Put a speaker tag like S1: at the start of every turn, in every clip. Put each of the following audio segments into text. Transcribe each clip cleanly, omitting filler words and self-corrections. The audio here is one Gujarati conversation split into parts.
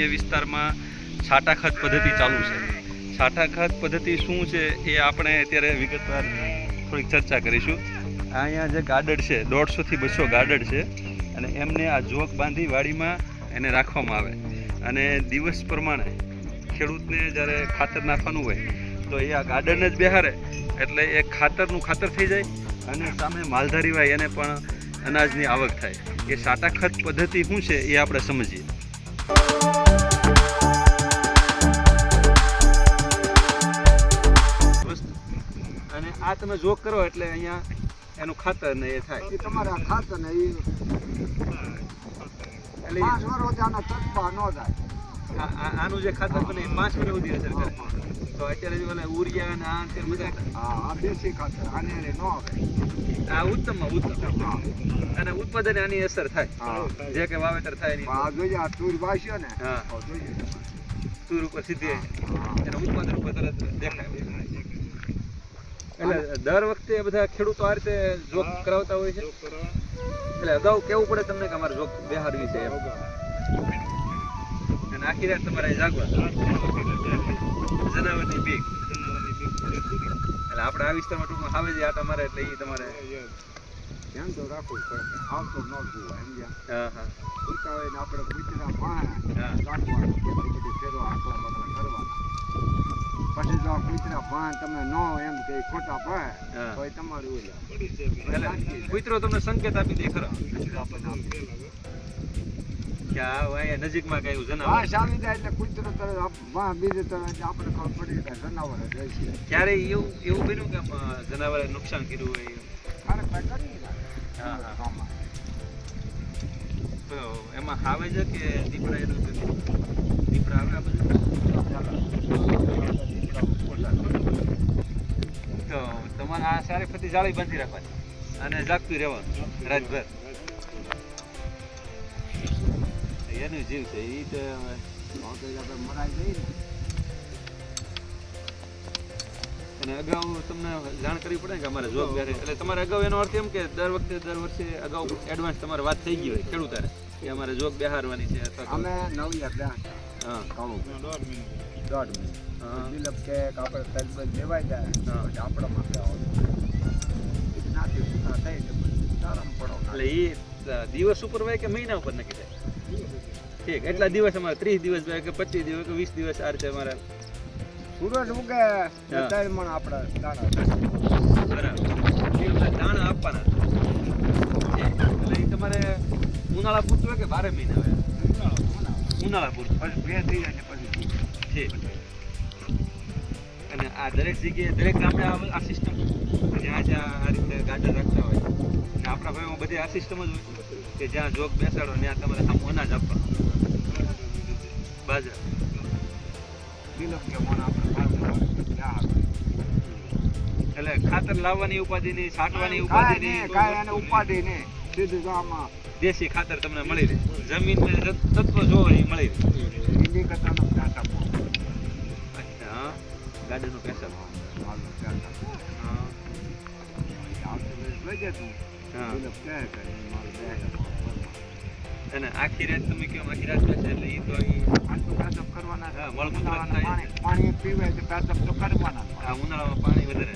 S1: જે વિસ્તારમાં છાંટા ખત પદ્ધતિ ચાલુ છે. છાંટા ખત પદ્ધતિ શું છે એ આપણે અત્યારે વિગતવાર થોડીક ચર્ચા કરીશું. અહીંયા જે ગાડર છે 150 થી 200 ગાડર છે અને એમને આ જોક બાંધી વાડીમાં એને રાખવામાં આવે અને દિવસ પ્રમાણે ખેડૂતને જ્યારે ખાતર નાખવાનું હોય તો એ આ ગાર્ડનને જ બેહારે એટલે એ ખાતરનું ખાતર થઈ જાય અને સામે માલધારી હોય એને પણ અનાજની આવક થાય. એ છાંટા ખત પદ્ધતિ શું છે એ આપણે સમજીએ. અને આ તમે જોક કરો એટલે અહીંયા એનું ખાતર ને એ થાય.
S2: એ તમારા ખાતર ને એ
S1: એટલે
S2: 5 વર્ષ આના તત્પા ન જાય.
S1: આનું જે ખાતર બને એ 5 વર્ષ સુધી અસર કરે. તો અત્યારે જો ઉરિયા અને આ તે બધા
S2: આ દેશી ખાતર આને ન આવે.
S1: આ ઉત્તમમાં ઉત્તમ અને ઉત્પાદન આની અસર થાય જે કે વાવેતર થાય એની.
S2: આ જોઈએ આ તુર વાસ્યો ને
S1: હા
S2: તો જોઈએ
S1: તુર ઉપર સીધી એના ઉત્પાદન ઉપર તરત દેખાય. એટલે દર વખતે બધા ખેડૂતો આ રીતે જોક કરાવતા હોય છે. એટલે અગાઉ કેવું પડે તમને કે અમારે જોક બેહારવી છે એમ. અને આખી રાત તમારે જાગવા જનાવરની બીક. એટલે આપણે આ વિસ્તારમાં ટૂંકમાં આવે છે આટા મારે એટલે એ તમારે
S2: ધ્યાન તો રાખવું પડે. આવતો ન જોવા એમ જ્યાં
S1: હા હા
S2: ઉતા હોય ને આપણે કૂતરા પાણ
S1: હા
S2: રાખવાનું બધી ફેરવા આટલા બધા કરવાના. પછી જો આ કૂતરા પાણ તમે ન એમ કે ખોટા પાય તો એ તમારું ઓલા
S1: એટલે કૂતરો તમને સંકેત આપી દે ખરો કે આ અહીંયા નજીકમાં કઈ એવું જનાવર.
S2: વાસ આવી જાય એટલે કૂતરો તરત વાહ બીજે તરત આપણે ખબર પડી જાય જનાવર જ હોય છે.
S1: ક્યારે એવું બન્યું કે જનાવરે નુકસાન કર્યું હોય?
S2: અરે ભાઈ કરી
S1: હા, હા.
S2: નાખે.
S1: તો એમાં આવે છે કે દીપડા એનું દીપડા આવે આ બધું? તો તમારે આ સારી ફતી જાળી બાંધી રાખવાની અને જાગતું રહેવાનું રાતભર. એનું જીવ છે એ તો
S2: મરાઈ જઈ ને
S1: અને અગાઉ તમને જાણ કરવી પડે ને કે અમારે જોબ બેરે. એટલે તમારે અગાઉ એનો અર્થ એમ કે દર વર્ષે અગાઉ એડવાન્સ તમારે વાત થઈ ગઈ હોય ખેડૂતારે કે અમારે જોબ બેહારવાની છે અથવા
S2: અમે નવી અભ્યાસ
S1: હા
S2: ઘણું 1.5 મહિને
S1: હા
S2: દિલપ કે આપણે તજબજ લેવાઈ જાય
S1: હા.
S2: પછી આપણા માટે આવો નાથી સુધા થઈ એટલે પછી સારામાં પડો
S1: એટલે એ દિવસ ઉપર હોય કે મહિના ઉપર નક્કી થાય? ઠીક એટલા દિવસ અમારે 30 દિવસ હોય કે 25 દિવસ કે 20 દિવસ આ રીતે અમારે
S2: સૂરજ ઉગે ત્યારે મણ આપણા દાણા
S1: બરાબર એ બધા દાણા આપવાના. એટલે એ તમારે ઉનાળા પૂરતું હોય કે 12 મહિના હોય? ઉનાળા પૂરતું.
S2: પછી ભે થઈ જાય ને પછી
S1: ઠીક. અને આ દરેક જગ્યાએ દરેક ગામડે આ સિસ્ટમ જ્યાં જ્યાં આ રીતે ગાર્ડન રાખતા હોય અને આપણા ભાઈમાં બધી આ સિસ્ટમ જ હોય કે જ્યાં જોક બેસાડો ત્યાં તમારે આમ અનાજ આપવાનું બાજરા.
S2: દિલપ કે મણ આપણે
S1: એટલે ખાતર લાવવાની ઉપાધિની છાંટવાની
S2: કાંઈ
S1: ઉપાધિની
S2: એને ઉપાધિ નહીં સીધું તો આમાં
S1: દેશી ખાતર તમને મળી રહે. જમીનને તત્વ જોવો એ મળી રહે.
S2: ઈંડી કરતાનો પ્યાસ આપો
S1: અચ્છા હા ગાર્ડનનું પેસલ.
S2: માલનો પ્યાસ આપો
S1: હા
S2: આવતી વેળે લઈ જતું
S1: હા
S2: દિલપ કહે કે મારે બે
S1: અને આખી રાત તમે કહો આખી રાત બેસે એટલે એ તો
S2: આટલું પેસઅપ કરવાના
S1: હા, મળકૂતરા
S2: ઉનાળાના
S1: થાય.
S2: પાણી પીવે તો પેસઅપ તો કરવાના
S1: આ ઉનાળામાં પાણી વધારે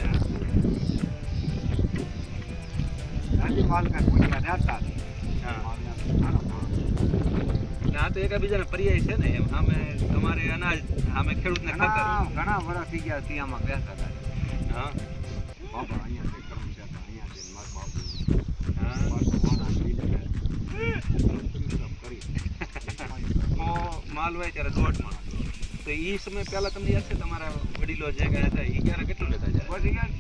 S2: હજી માલ કાંઈ પૂછવા રહેતા
S1: હા
S2: નાનો
S1: આ તો એકબીજાને પર્યાય છે ને એમ. સામે તમારે અનાજ સામે ખેડૂતને ખાતર.
S2: ઘણા વર્ષ થઈ ગયા સિયામાં બેસતા હતા
S1: હા
S2: બાબા અહીંયાથી કર્મ છે અહીંયાથી માર બાપુ
S1: હા માલ હોય ત્યારે 1.5 મણ. તો એ સમય પહેલા તમને યાદ છે તમારા વડીલો જે ગયા હતા એ ક્યારે કેટલું લેતા છે?
S2: વધી ગયા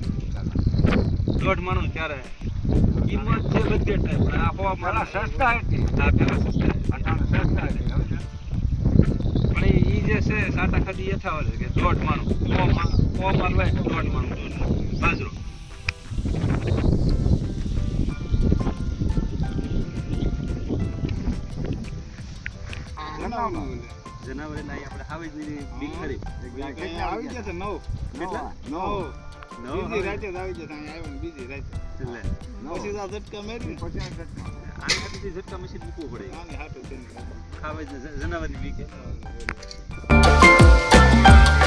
S1: 1.5 મણ ત્યારે કિંમત છે બધી થાય પણ આ હોવા
S2: પેલા
S1: માલા
S2: સસ્તા હતી
S1: આ પેલા સસ્તા હતા.
S2: અટાણે સસ્તા હતી હવે છે
S1: પણ એ જે છે સાટા ખાતી યથાવત છે કે 1.5 મણ કો માલ હોય 1.5 મણ બાજરો.
S2: જનાવર
S1: જનાવરે ના આપણે આવી જ બીક ખરી.
S2: કેટલા આવી ગયા છે 9
S1: કેટલા?
S2: 9
S3: બીજી રાતે જ આવી જશે અહીંયા આવ્યો ને બીજી રાતે
S1: એટલે
S3: પછી તો આ ઝટકા મારી
S2: પછી આ કરતા.
S1: આની હાથેથી ઝટકા મશીન મૂકવું પડે
S3: આને હાટું થઈને
S1: ખાવા જનાવરની બીકે
S3: હા.